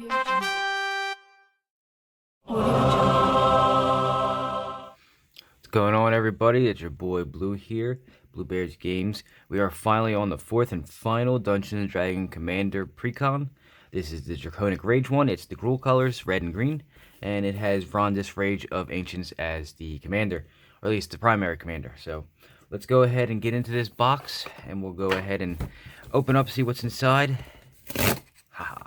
What's going on, everybody? It's your boy Blue here, Blue Bears Games. We are finally on the fourth and final Dungeons & Dragons Commander precon. This is the Draconic Rage one. It's the Gruul colors, red and green, and it has Vrondiss Rage of Ancients as the commander, or at least the primary commander. So let's go ahead and get into this box, and we'll go ahead and open up, see what's inside. Haha.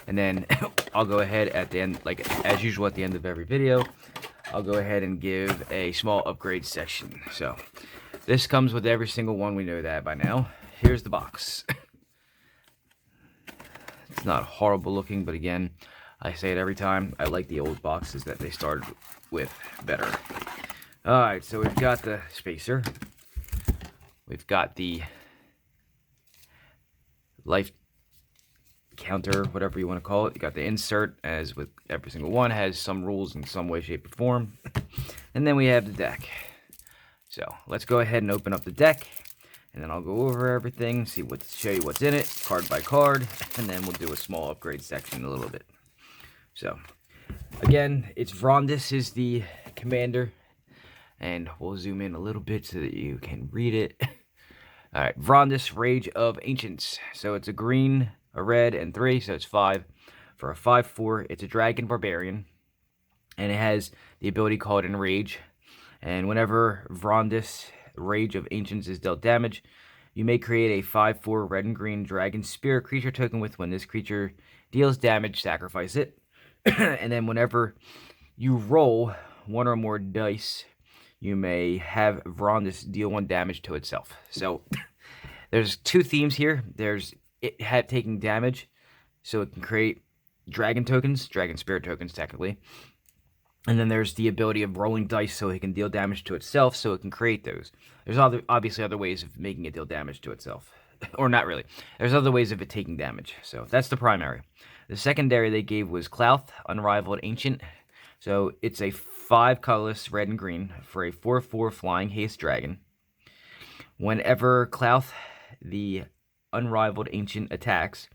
And then I'll go ahead at the end, like as usual at the end of every video, I'll go ahead and give a small upgrade section. So this comes with every single one, we know that by now. Here's the box. It's not horrible looking, but again, I say it every time, I like the old boxes that they started with better. Alright, so we've got the spacer. We've got the life counter, whatever you want to call it. You got the insert, as with every single one, has some rules in some way, shape, or form. And then we have the deck. So let's go ahead and open up the deck, and then I'll go over everything, show you what's in it, card by card, and then we'll do a small upgrade section in a little bit. So again, it's Vrondiss is the commander, and we'll zoom in a little bit so that you can read it. Alright, Vrondiss Rage of Ancients. So it's a green, a red, and 3, so it's 5. For a 5/4, it's a dragon barbarian, and it has the ability called Enrage. And whenever Vrondiss Rage of Ancients is dealt damage, you may create a 5/4 red and green dragon spirit creature token with when this creature deals damage, sacrifice it. And then whenever you roll one or more dice, you may have Vrondiss deal 1 damage to itself. So there's 2 themes here. There's it had taking damage, so it can create dragon tokens, dragon spirit tokens technically. And then there's the ability of rolling dice so it can deal damage to itself, so it can create those. There's obviously other ways of making it deal damage to itself. Or not really. There's other ways of it taking damage. So that's the primary. The secondary they gave was Clouth, Unrivaled Ancient. So it's a 5 colorless red and green for a 4/4 flying haste dragon. Whenever Clouth, the Unrivaled Ancient, attacks,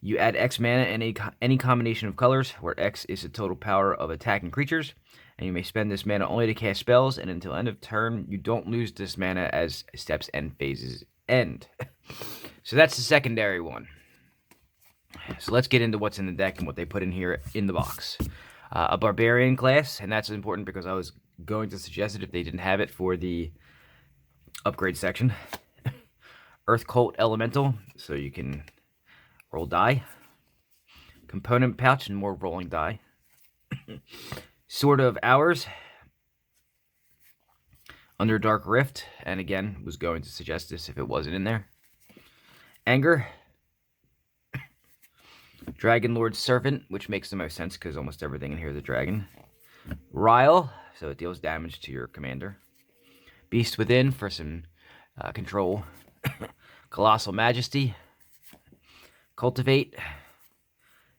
you add X mana in any combination of colors, where X is the total power of attacking creatures, and you may spend this mana only to cast spells, and until end of turn, you don't lose this mana as steps and phases end. So that's the secondary one. So let's get into what's in the deck and what they put in here in the box. A Barbarian class, and that's important because I was going to suggest it if they didn't have it for the upgrade section. Earth Cult Elemental, so you can roll die. Component Pouch and more rolling die. Sword of Hours. Underdark Rift, and again, was going to suggest this if it wasn't in there. Anger. Dragon Lord Servant, which makes the most sense because almost everything in here is a dragon. Rile, so it deals damage to your commander. Beast Within for some control. Colossal Majesty. Cultivate.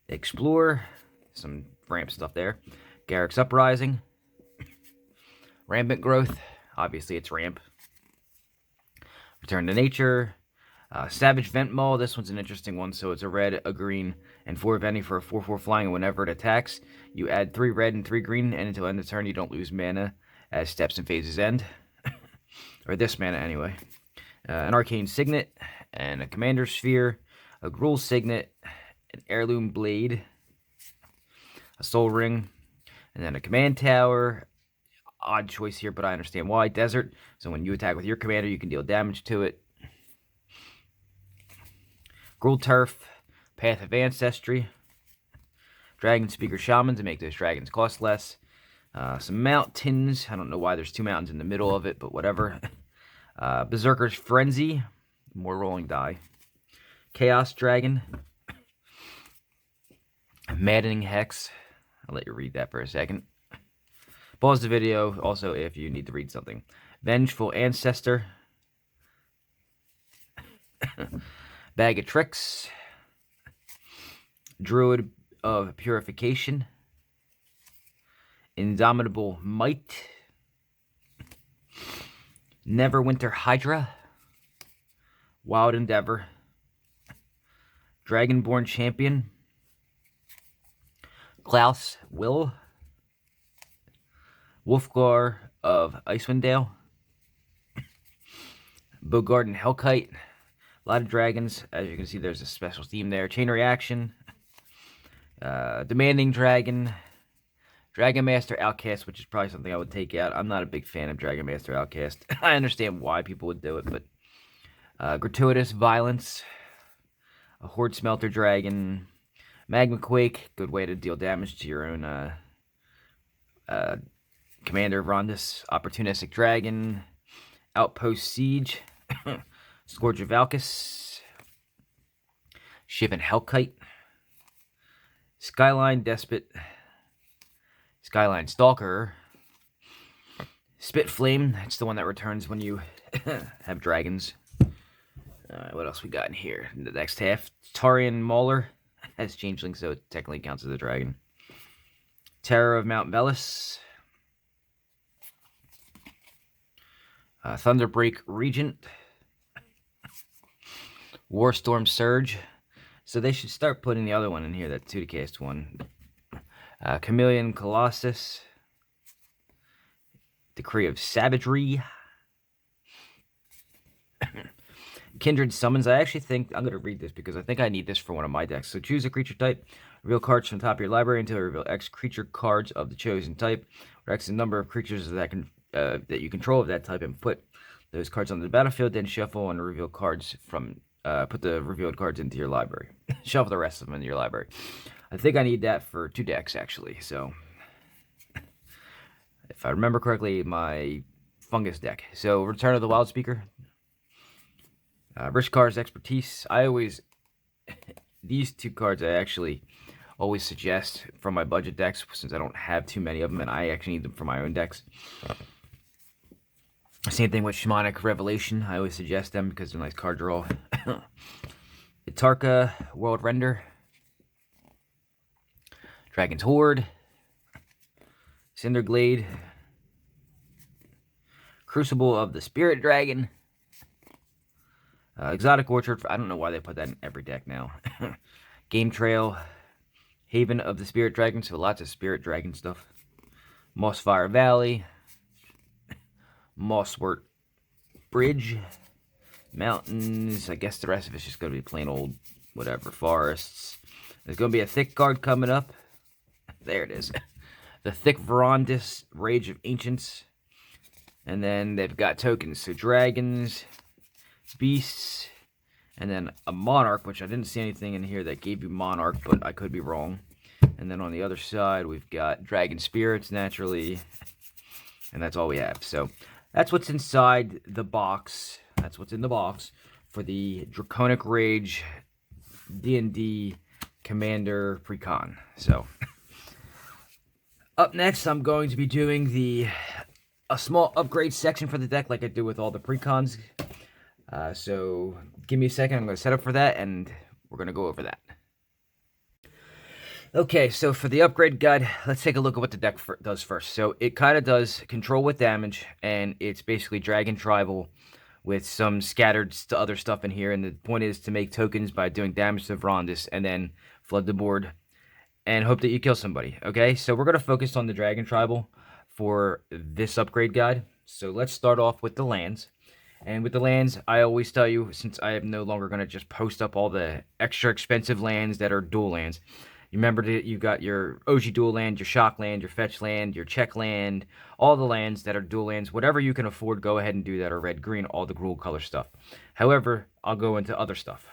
Explore. Some ramp stuff there. Garruk's Uprising. Rampant Growth. Obviously, it's ramp. Return to Nature. Savage Vent Maul. This one's an interesting one. So it's a red, a green, and 4 venting for a 4/4 flying. And whenever it attacks, you add 3 red and 3 green. And until end of turn, you don't lose mana as steps and phases end. Or this mana, anyway. An Arcane Signet, and a Commander Sphere, a Gruul Signet, an Heirloom Blade, a Soul Ring, and then a Command Tower. Odd choice here, but I understand why. Desert, so when you attack with your commander, you can deal damage to it. Gruul Turf, Path of Ancestry, Dragon Speaker Shaman to make those dragons cost less. Some mountains. I don't know why there's 2 mountains in the middle of it, but whatever. Berserker's Frenzy, more rolling die. Chaos Dragon. Maddening Hex. I'll let you read that for a second. Pause the video also if you need to read something. Vengeful Ancestor. Bag of Tricks. Druid of Purification. Indomitable Might. Neverwinter Hydra. Wild Endeavor. Dragonborn Champion. Klaus Will, Wolfgar of Icewind Dale, Bogarden Hellkite, a lot of dragons. As you can see, there's a special theme there. Chain Reaction, Demanding Dragon, Dragon Master Outcast, which is probably something I would take out. I'm not a big fan of Dragon Master Outcast. I understand why people would do it, but Gratuitous Violence, a Horde Smelter Dragon, Magma Quake, good way to deal damage to your own Commander Vrondiss, Opportunistic Dragon, Outpost Siege, Scourge of Valkis, Shivan Hellkite, Skyline Despot, Skyline Stalker, Spit Flame, that's the one that returns when you have dragons. What else we got in here? In the next half, Tarian Mauler has Changeling, so it technically counts as a dragon. Terror of Mount Velis, Thunderbreak Regent, Warstorm Surge. So they should start putting the other one in here, that 2-cast one. Chameleon Colossus, Decree of Savagery, Kindred Summons. I actually think I'm going to read this because I think I need this for one of my decks. So choose a creature type, reveal cards from the top of your library until you reveal X creature cards of the chosen type, or X the number of creatures that that you control of that type, and put those cards on the battlefield. Then shuffle and reveal cards from put the revealed cards into your library. Shuffle the rest of them into your library. I think I need that for 2 decks actually. So if I remember correctly, my fungus deck. So Return of the Wild Speaker. Rishkar's Expertise. These 2 cards I actually always suggest from my budget decks, since I don't have too many of them, and I actually need them for my own decks. Same thing with Shamanic Revelation. I always suggest them because they're a nice card draw. Itarka, World Render, Dragon's Horde, Cinderglade, Crucible of the Spirit Dragon, Exotic Orchard. I don't know why they put that in every deck now. Game Trail, Haven of the Spirit Dragon, so lots of Spirit Dragon stuff. Mossfire Valley, Mosswort Bridge, Mountains. I guess the rest of it's just going to be plain old whatever. Forests. There's going to be a thick card coming up. There it is. The thick Vrondiss, Rage of Ancients. And then they've got tokens. So dragons, beasts, and then a monarch, which I didn't see anything in here that gave you monarch, but I could be wrong. And then on the other side, we've got dragon spirits, naturally. And that's all we have. So that's what's inside the box. That's what's in the box for the Draconic Rage D&D Commander Precon. So up next, I'm going to be doing a small upgrade section for the deck like I do with all the precons. So give me a second. I'm going to set up for that, and we're going to go over that. Okay, so for the upgrade guide, let's take a look at what the deck does first. So it kind of does control with damage, and it's basically Dragon Tribal with some scattered other stuff in here. And the point is to make tokens by doing damage to Vrondiss and then flood the board and hope that you kill somebody. Okay, so we're going to focus on the Dragon Tribal for this upgrade guide. So let's start off with the lands. And with the lands, I always tell you, since I am no longer going to just post up all the extra expensive lands that are dual lands, you remember that you got your OG dual land, your shock land, your fetch land, your check land, all the lands that are dual lands. Whatever you can afford, go ahead and do that, or red, green, all the gruel color stuff. However, I'll go into other stuff.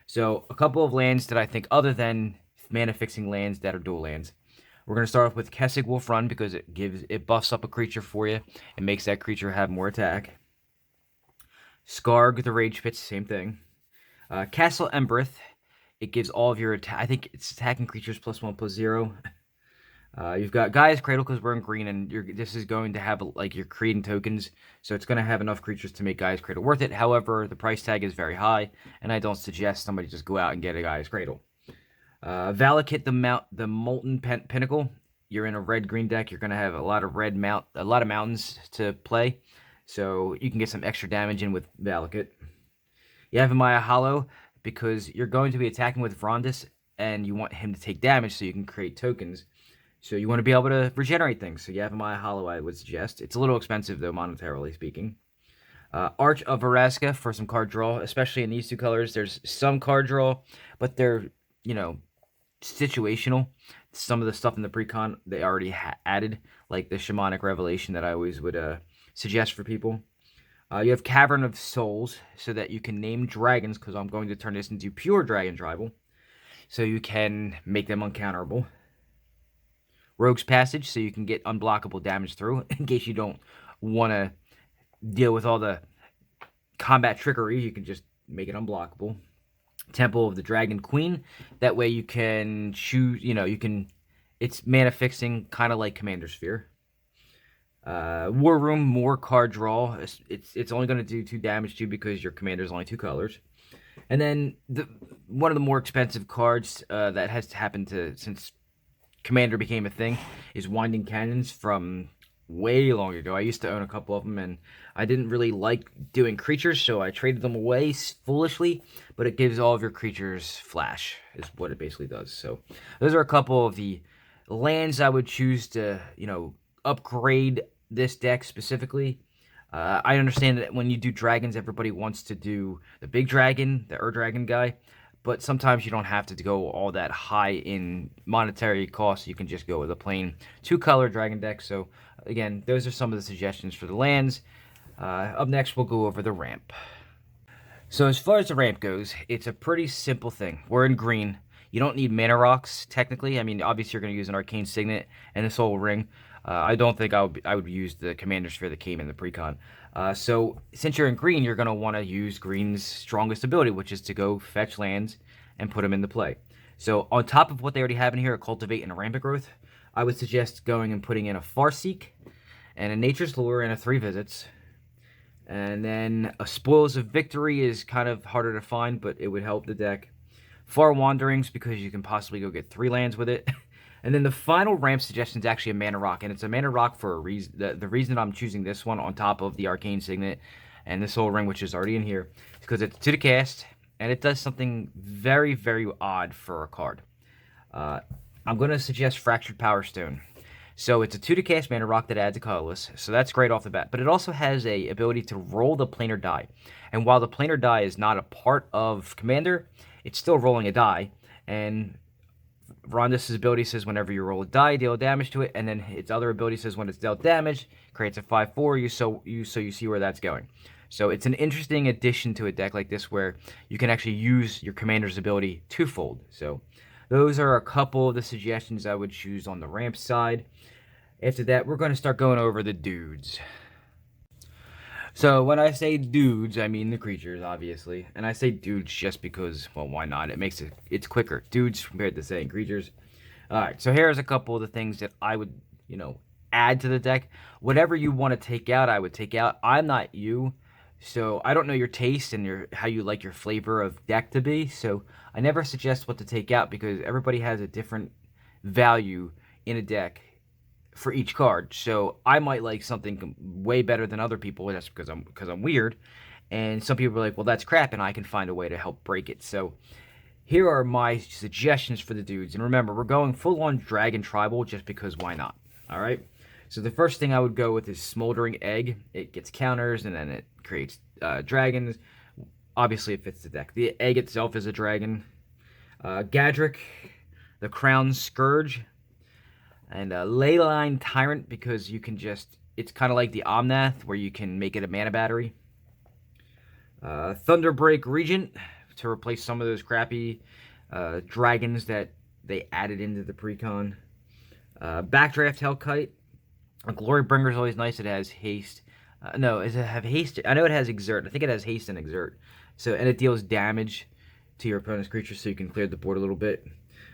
So a couple of lands that I think, other than mana fixing lands that are dual lands. We're going to start off with Kessig Wolf Run because it buffs up a creature for you and makes that creature have more attack. Skarg the Rage Pit, same thing. Castle Embereth, it gives all of your attack. I think it's attacking creatures +1/+0. You've got Gaia's Cradle because we're in green, and this is going to have like you're creating tokens, so it's going to have enough creatures to make Gaia's Cradle worth it. However, the price tag is very high, and I don't suggest somebody just go out and get a Gaia's Cradle. Valakut the Molten Pinnacle. You're in a red-green deck. You're going to have a lot of mountains to play, so you can get some extra damage in with Valakut. Yavimaya Hollow, because you're going to be attacking with Vrondiss, and you want him to take damage so you can create tokens. So you want to be able to regenerate things. So you have my Hollow, I would suggest. It's a little expensive, though, monetarily speaking. Arch of Veraska for some card draw, especially in these two colors. There's some card draw, but they're, you know, situational. Some of the stuff in the precon, they already added, like the Shamanic Revelation that I always would suggest for people. You have Cavern of Souls, so that you can name dragons, because I'm going to turn this into pure Dragon Tribal. So you can make them uncounterable. Rogue's Passage, so you can get unblockable damage through, in case you don't want to deal with all the combat trickery. You can just make it unblockable. Temple of the Dragon Queen, that way you can choose, you know, you can, it's mana fixing, kind of like Commander Sphere. War Room, more card draw. It's only going to do 2 damage to you because your commander is only 2 colors. And then one of the more expensive cards that has happened since Commander became a thing is Winding Canyons from way long ago. I used to own a couple of them, and I didn't really like doing creatures, so I traded them away foolishly, but it gives all of your creatures flash, is what it basically does. So those are a couple of the lands I would choose to, you know, upgrade this deck specifically. I understand that when you do dragons, everybody wants to do the big dragon, the Dragon guy, but sometimes you don't have to go all that high in monetary costs. You can just go with a plain 2-color dragon deck. So again, those are some of the suggestions for the lands. Up next, we'll go over the ramp. So as far as the ramp goes, it's a pretty simple thing. We're in green. You don't need mana rocks, technically. I mean, obviously you're going to use an Arcane Signet and a Soul Ring. I don't think I would use the Commander Sphere that came in the precon. So since you're in green, you're going to want to use green's strongest ability, which is to go fetch lands and put them into play. So on top of what they already have in here, a Cultivate and a Rampant Growth, I would suggest going and putting in a Farseek and a Nature's Lure and a 3 Visits. And then a Spoils of Victory is kind of harder to find, but it would help the deck. Far Wanderings, because you can possibly go get 3 lands with it. And then the final ramp suggestion is actually a Mana Rock, and it's a Mana Rock for a reason. The reason I'm choosing this one on top of the Arcane Signet and the Soul Ring, which is already in here, is because it's 2 to cast, and it does something very, very odd for a card. I'm going to suggest Fractured Power Stone. So it's a 2 to cast Mana Rock that adds a colorless, so that's great off the bat. But it also has a ability to roll the planar die. And while the planar die is not a part of Commander, it's still rolling a die, and Vrondiss' ability says whenever you roll a die, deal damage to it, and then its other ability says when it's dealt damage, creates a 5/4. So you see where that's going. So it's an interesting addition to a deck like this where you can actually use your commander's ability twofold. So those are a couple of the suggestions I would choose on the ramp side. After that, we're going to start going over the dudes. So when I say dudes, I mean the creatures, obviously. And I say dudes just because, well, why not? It's quicker. Dudes compared to saying creatures. Alright, so here's a couple of the things that I would, you know, add to the deck. Whatever you want to take out, I would take out. I'm not you, so I don't know your taste and how you like your flavor of deck to be. So I never suggest what to take out because everybody has a different value in a deck for each card. So I might like something way better than other people. That's because I'm weird, and some people are like, well, that's crap, and I can find a way to help break it. So here are my suggestions for the dudes. And remember, we're going full on Dragon Tribal just because why not? All right. So the first thing I would go with is Smoldering Egg. It gets counters and then it creates dragons. Obviously it fits the deck. The egg itself is a dragon. Gadrick, the Crown Scourge, and Leyline Tyrant, because you can just, it's kind of like the Omnath where you can make it a mana battery. Thunderbreak Regent to replace some of those crappy dragons that they added into the precon. Backdraft Hellkite. Glorybringer is always nice. It has haste. No, does it have haste? I know it has exert. I think it has haste and exert. So, and it deals damage to your opponent's creature, so you can clear the board a little bit.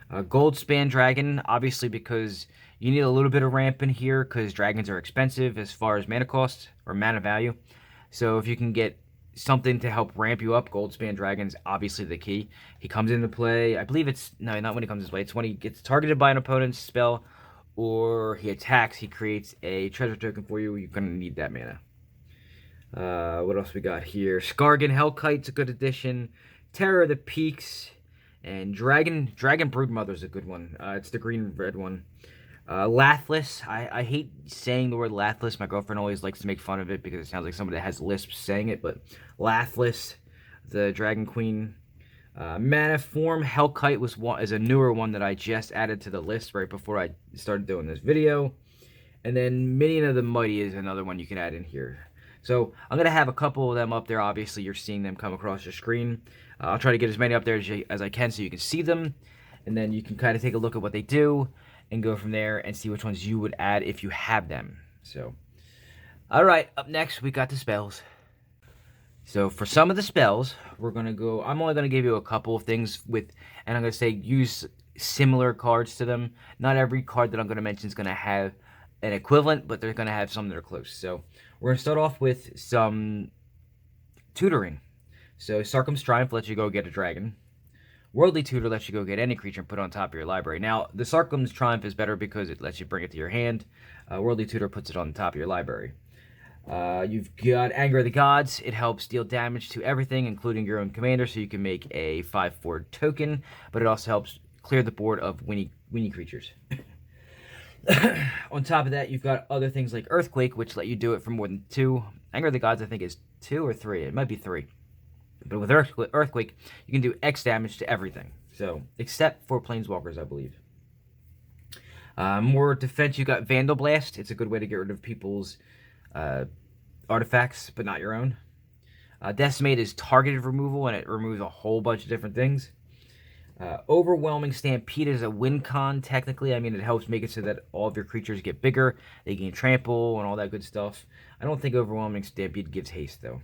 Goldspan Dragon, obviously because you need a little bit of ramp in here because dragons are expensive as far as mana cost or mana value. So if you can get something to help ramp you up, Goldspan Dragon's obviously the key. He comes into play, I believe it's, no, not when he comes into play, it's when he gets targeted by an opponent's spell or he attacks, he creates a treasure token for you. You're going to need that mana. What else we got here? Skargan Hellkite's a good addition. Terror of the Peaks And Dragon Broodmother is a good one. It's the green-red one. Lathless. I hate saying the word Lathless. My girlfriend always likes to make fun of it because it sounds like somebody that has lisps saying it. But Lathless, the Dragon Queen. Mana Form Hellkite is a newer one that I just added to the list right before I started doing this video. And then Minion of the Mighty is another one you can add in here. So I'm going to have a couple of them up there. Obviously, you're seeing them come across your screen. I'll try to get as many up there as I can so you can see them. And then you can kind of take a look at what they do and go from there and see which ones you would add if you have them. So, all right, up next, we got the spells. So for some of the spells, we're going to go, I'm only going to give you a couple of things and I'm going to say use similar cards to them. Not every card that I'm going to mention is going to have an equivalent, but they're going to have some that are close. So we're going to start off with some tutoring. So Sarkham's Triumph lets you go get a dragon. Worldly Tutor lets you go get any creature and put it on top of your library. Now, the Sarkham's Triumph is better because it lets you bring it to your hand. Worldly Tutor puts it on the top of your library. You've got Anger of the Gods. It helps deal damage to everything, including your own commander, so you can make a 5/4 token, but it also helps clear the board of weenie creatures. On top of that, you've got other things like Earthquake, which let you do it for more than 2. Anger of the Gods, I think, is 2 or 3. It might be 3. But with Earthquake, you can do X damage to everything. So, except for planeswalkers, I believe. More defense, you got Vandal Blast. It's a good way to get rid of people's artifacts, but not your own. Decimate is targeted removal, and it removes a whole bunch of different things. Overwhelming Stampede is a win con, technically. I mean, it helps make it so that all of your creatures get bigger. They gain trample and all that good stuff. I don't think Overwhelming Stampede gives haste, though.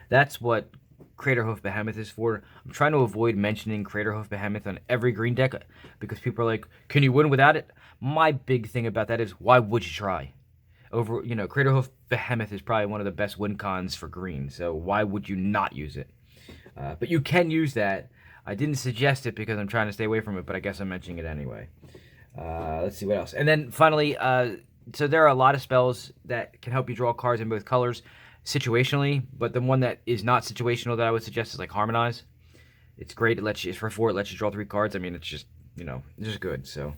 That's what Craterhoof Behemoth is for. I'm trying to avoid mentioning Craterhoof Behemoth on every green deck because people are like, can you win without it? My big thing about that is, why would you try? Craterhoof Behemoth is probably one of the best win cons for green, so why would you not use it? But you can use that. I didn't suggest it because I'm trying to stay away from it, but I guess I'm mentioning it anyway. Let's see what else. And then finally, so there are a lot of spells that can help you draw cards in both colors situationally, but the one that is not situational that I would suggest is like Harmonize. It's great. It's for 4. It lets you draw 3 cards. I mean, it's just, it's just good. So,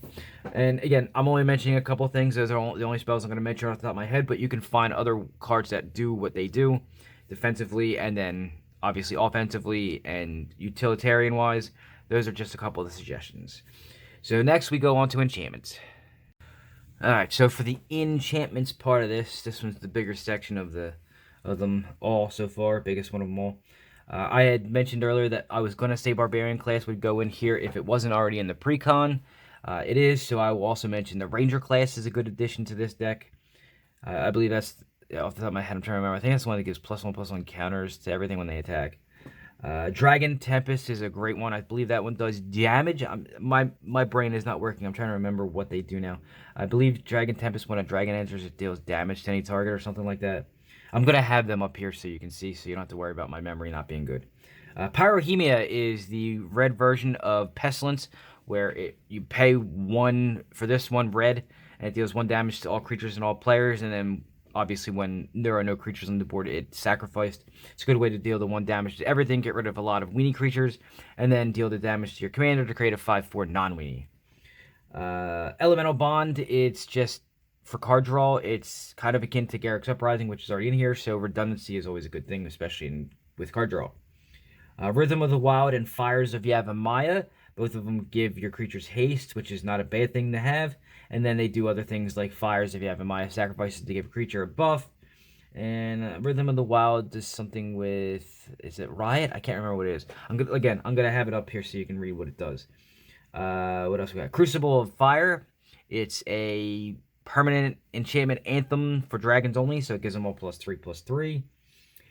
and again, I'm only mentioning a couple things. Those are the only spells I'm going to mention off the top of my head, but you can find other cards that do what they do defensively and then obviously offensively and utilitarian wise. Those are just a couple of the suggestions. So next we go on to enchantments. Alright, so for the enchantments part of this one's the bigger section of them all so far, biggest one of them all. I had mentioned earlier that I was going to say Barbarian class would go in here if it wasn't already in the precon. It is, so I will also mention the Ranger class is a good addition to this deck. I believe that's, off the top of my head, I'm trying to remember. I think that's the one that gives +1/+1 counters to everything when they attack. Dragon Tempest is a great one. I believe that one does damage. My brain is not working. I'm trying to remember what they do now. I believe Dragon Tempest, when a dragon enters, it deals damage to any target or something like that. I'm going to have them up here so you can see, so you don't have to worry about my memory not being good. Pyrohemia is the red version of Pestilence, where you pay 1 for this one red, and it deals 1 damage to all creatures and all players, and then obviously when there are no creatures on the board, it's sacrificed. It's a good way to deal the 1 damage to everything, get rid of a lot of weenie creatures, and then deal the damage to your commander to create a 5/4 non-weenie. Elemental Bond, it's just for card draw. It's kind of akin to Garruk's Uprising, which is already in here, so redundancy is always a good thing, especially with card draw. Rhythm of the Wild and Fires of Yavimaya, both of them give your creatures haste, which is not a bad thing to have. And then they do other things like Fires of Yavimaya sacrifices to give a creature a buff. And Rhythm of the Wild does something with, is it Riot? I can't remember what it is. I'm going to have it up here so you can read what it does. What else we got? Crucible of Fire. It's a permanent enchantment anthem for dragons only, so it gives them all +3/+3.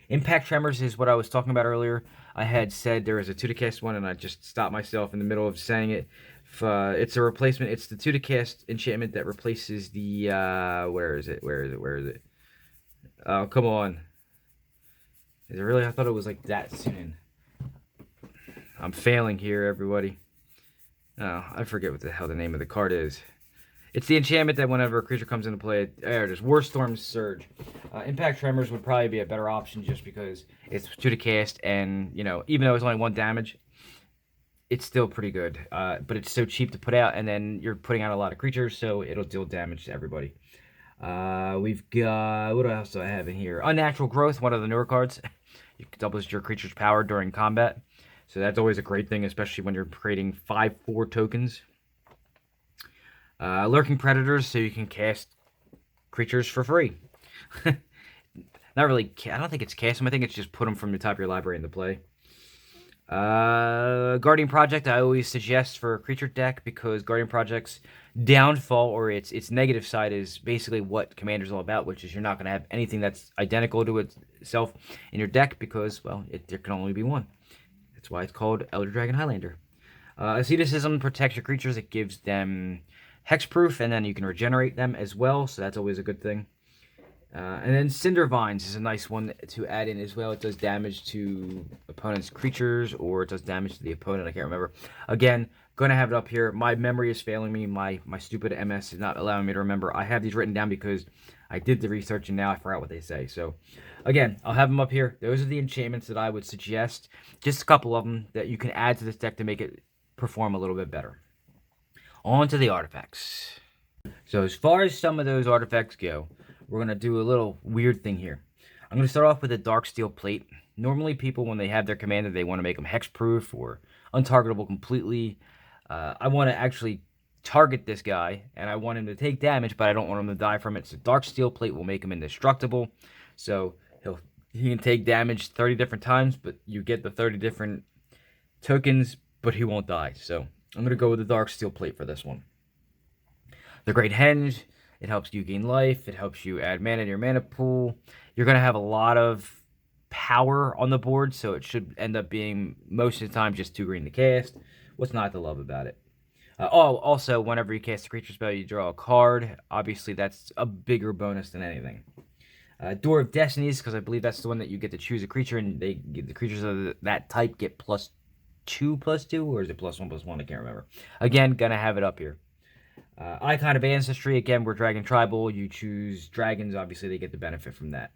Impact Tremors is what I was talking about earlier. I had said there was a 2-to-cast one, and I just stopped myself in the middle of saying it. It's a replacement. It's the 2-to-cast enchantment that replaces the, where is it? Oh, come on. Is it really? I thought it was like that soon. I'm failing here, everybody. Oh, I forget what the hell the name of the card is. It's the enchantment that whenever a creature comes into play, there it is, Warstorm Surge. Impact Tremors would probably be a better option just because it's 2 to cast, and, even though it's only 1 damage, it's still pretty good. But it's so cheap to put out, and then you're putting out a lot of creatures, so it'll deal damage to everybody. We've got, what else do I have in here? Unnatural Growth, one of the newer cards. You can double your creature's power during combat. So that's always a great thing, especially when you're creating 5/4 tokens. Lurking Predators, so you can cast creatures for free. Not really, I don't think it's cast them. I think it's just put them from the top of your library into play. Guardian Project, I always suggest for a creature deck, because Guardian Project's downfall, or its negative side, is basically what Commander's all about, which is you're not going to have anything that's identical to itself in your deck, because, well, there can only be one. That's why it's called Elder Dragon Highlander. Asceticism protects your creatures. It gives them hexproof, and then you can regenerate them as well, so that's always a good thing. And then Cinder Vines is a nice one to add in as well. It does damage to opponent's creatures, or it does damage to the opponent. I can't remember. Again, going to have it up here. My memory is failing me. My stupid MS is not allowing me to remember. I have these written down because I did the research, and now I forgot what they say. So, again, I'll have them up here. Those are the enchantments that I would suggest. Just a couple of them that you can add to this deck to make it perform a little bit better. On to the artifacts. So, as far as some of those artifacts go, we're going to do a little weird thing here. I'm going to start off with a Dark Steel Plate. Normally, people, when they have their commander, they want to make them hexproof or untargetable completely. I want to actually target this guy, and I want him to take damage, but I don't want him to die from it. So Dark Steel Plate will make him indestructible. So he can take damage 30 different times, but you get the 30 different tokens, but he won't die. So I'm going to go with the Dark Steel Plate for this one. The Great Henge. It helps you gain life. It helps you add mana to your mana pool. You're going to have a lot of power on the board, so it should end up being, most of the time, just 2 green to cast. What's not to love about it? Also, whenever you cast a creature spell, you draw a card. Obviously, that's a bigger bonus than anything. Door of Destinies, because I believe that's the one that you get to choose a creature, and the creatures of that type get +2/+2, or is it +1/+1? I can't remember. Again, gonna have it up here. Icon of Ancestry, again, we're Dragon Tribal. You choose dragons, obviously they get the benefit from that.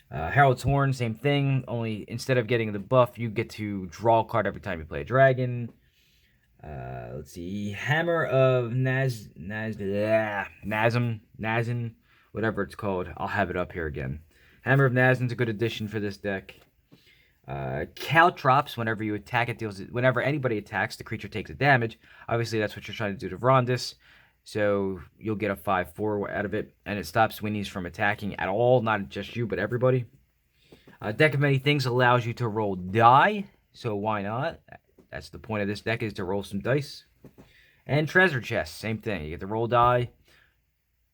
Herald's Horn, same thing, only instead of getting the buff, you get to draw a card every time you play a dragon. Let's see, Hammer of Nazin, whatever it's called. I'll have it up here again. Hammer of Nazin's a good addition for this deck. Caltrops, whenever you attack, whenever anybody attacks, the creature takes a damage. Obviously, that's what you're trying to do to Vrondiss. So you'll get a 5/4 out of it, and it stops Winnies from attacking at all, not just you, but everybody. Deck of Many Things allows you to roll die, so why not? That's the point of this deck, is to roll some dice. And Treasure Chest, same thing. You get to roll die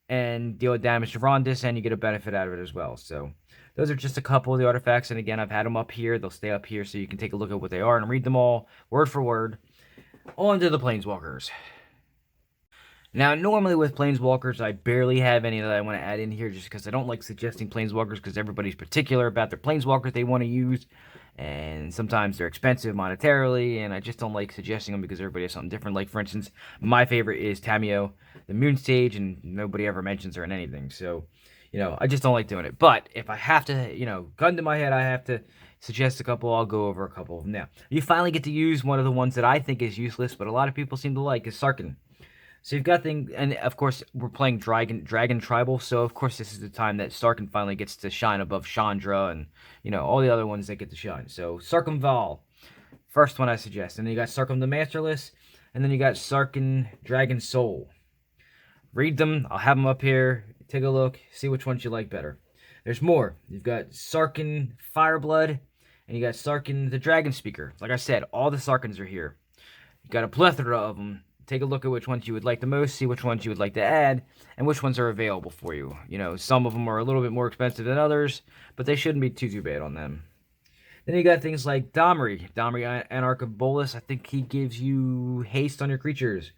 and deal damage to Vrondiss, and you get a benefit out of it as well. So those are just a couple of the artifacts, and again, I've had them up here. They'll stay up here so you can take a look at what they are and read them all word for word. On to the Planeswalkers. Now, normally with Planeswalkers, I barely have any that I want to add in here, just because I don't like suggesting Planeswalkers, because everybody's particular about their Planeswalkers they want to use, and sometimes they're expensive monetarily, and I just don't like suggesting them because everybody has something different. Like, for instance, my favorite is Tamiyo, the Moon Stage, and nobody ever mentions her in anything, so, you know, I just don't like doing it. But if I have to, you know, gun to my head, I have to suggest a couple, I'll go over a couple of them. Now, you finally get to use one of the ones that I think is useless, but a lot of people seem to like, is Sarkhan. So you've got things, and of course, we're playing Dragon Tribal, so of course this is the time that Sarkhan finally gets to shine above Chandra and, you know, all the other ones that get to shine. So Crimson Vow, first one I suggest. And then you got Sarkhan the Masterless, and then you got Sarkhan Dragon Soul. Read them, I'll have them up here, take a look, see which ones you like better. There's more. You've got Sarkhan Fireblood, and you got Sarkhan the Dragon Speaker. Like I said, all the Sarkhans are here. You've got a plethora of them. Take a look at which ones you would like the most, see which ones you would like to add, and which ones are available for you. You know, some of them are a little bit more expensive than others, but they shouldn't be too bad on them. Then you got things like Domri, Anarch of Bolas. I think he gives you haste on your creatures.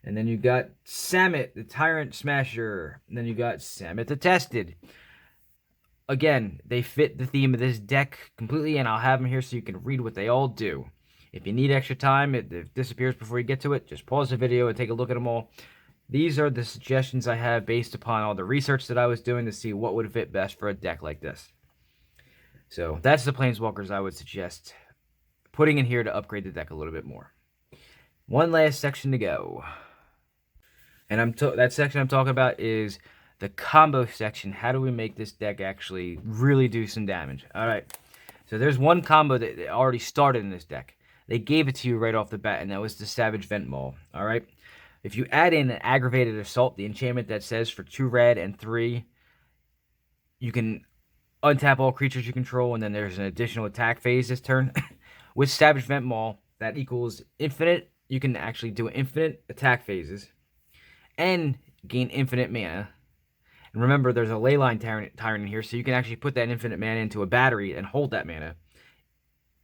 And then you got Samit, the Tyrant Smasher. And then you got Samit the Tested. Again, they fit the theme of this deck completely, and I'll have them here so you can read what they all do. If you need extra time, it disappears before you get to it, just pause the video and take a look at them all. These are the suggestions I have based upon all the research that I was doing to see what would fit best for a deck like this. So that's the Planeswalkers I would suggest putting in here to upgrade the deck a little bit more. One last section to go. And that section I'm talking about is the combo section. How do we make this deck actually really do some damage? All right. So there's one combo that already started in this deck. They gave it to you right off the bat, and that was the Savage Vent Maul. All right. If you add in an Aggravated Assault, the enchantment that says for 2 red and 3, you can untap all creatures you control, and then there's an additional attack phase this turn. With Savage Vent Maul, that equals infinite. You can actually do infinite attack phases and gain infinite mana. And remember, there's a Leyline Tyrant in here, so you can actually put that infinite mana into a battery and hold that mana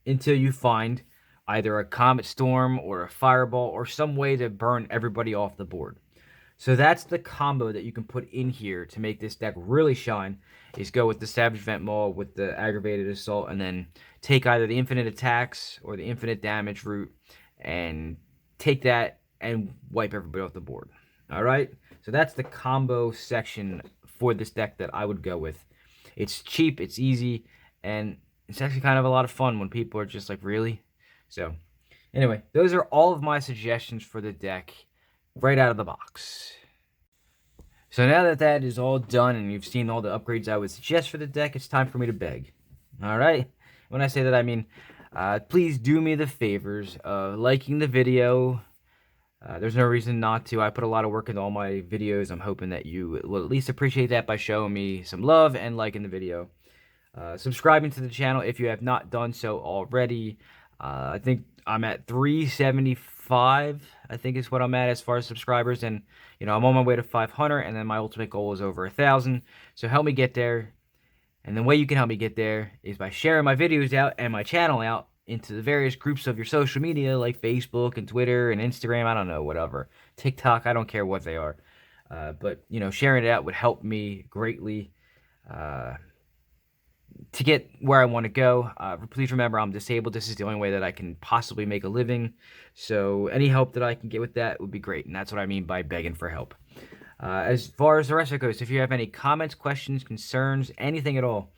until you find either a Comet Storm or a Fireball or some way to burn everybody off the board. So that's the combo that you can put in here to make this deck really shine, is go with the Savage Vent Maul with the Aggravated Assault, and then take either the infinite attacks or the infinite damage route and take that and wipe everybody off the board. All right? So that's the combo section for this deck that I would go with. It's cheap, it's easy, and it's actually kind of a lot of fun when people are just like, really? So, anyway, those are all of my suggestions for the deck right out of the box. So now that that is all done and you've seen all the upgrades I would suggest for the deck, it's time for me to beg. All right? When I say that, I mean, please do me the favors of liking the video. There's no reason not to. I put a lot of work into all my videos. I'm hoping that you will at least appreciate that by showing me some love and liking the video. Subscribing to the channel if you have not done so already. I think I'm at 375, I think is what I'm at as far as subscribers. And, you know, I'm on my way to 500, and then my ultimate goal is over 1,000. So help me get there. And the way you can help me get there is by sharing my videos out and my channel out into the various groups of your social media, like Facebook and Twitter and Instagram, I don't know, whatever. TikTok, I don't care what they are. But, you know, sharing it out would help me greatly to get where I want to go. Please remember, I'm disabled. This is the only way that I can possibly make a living. So any help that I can get with that would be great. And that's what I mean by begging for help. As far as the rest of it goes, if you have any comments, questions, concerns, anything at all,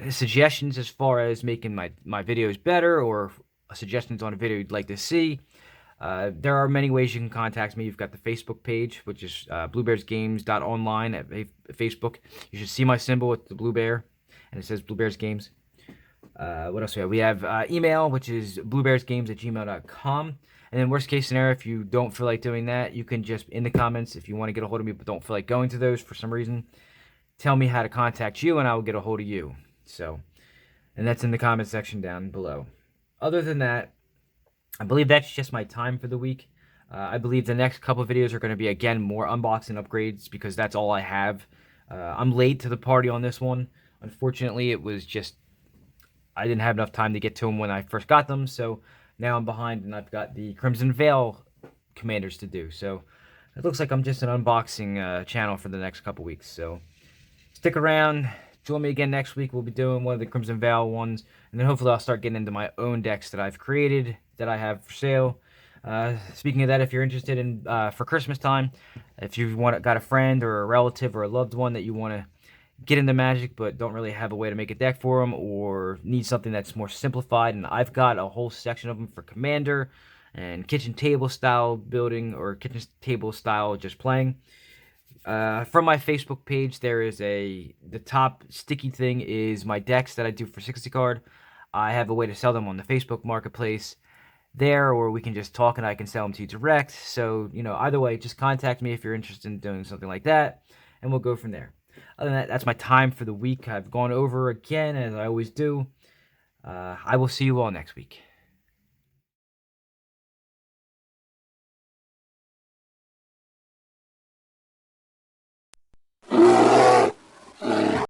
suggestions as far as making my videos better, or suggestions on a video you'd like to see, there are many ways you can contact me. You've got the Facebook page, which is bluebearsgames.online at Facebook. You should see my symbol with the blue bear, and it says Blue Bears Games. What else do we have? We have email, which is bluebearsgames@gmail.com. And then worst case scenario, if you don't feel like doing that, you can just, in the comments, if you want to get a hold of me but don't feel like going to those for some reason, tell me how to contact you, and I will get a hold of you. So, and that's in the comment section down below. Other than that, I believe that's just my time for the week. I believe the next couple of videos are going to be, again, more unboxing upgrades, because that's all I have. I'm late to the party on this one. Unfortunately, it was just, I didn't have enough time to get to them when I first got them, so now I'm behind, and I've got the Crimson Vow commanders to do. So it looks like I'm just an unboxing channel for the next couple weeks. So stick around. Join me again next week. We'll be doing one of the Crimson Vow ones, and then hopefully I'll start getting into my own decks that I've created, that I have for sale. Speaking of that, if you're interested in for Christmas time, if you got a friend or a relative or a loved one that you want to get into Magic but don't really have a way to make a deck for them, or need something that's more simplified, and I've got a whole section of them for Commander and kitchen table style building, or kitchen table style just playing. From my Facebook page, there is the top sticky thing is my decks that I do for 60 card. I have a way to sell them on the Facebook marketplace there, or we can just talk and I can sell them to you direct. So, you know, either way, just contact me if you're interested in doing something like that, and we'll go from there. Other than that, that's my time for the week. I've gone over again, as I always do. I will see you all next week.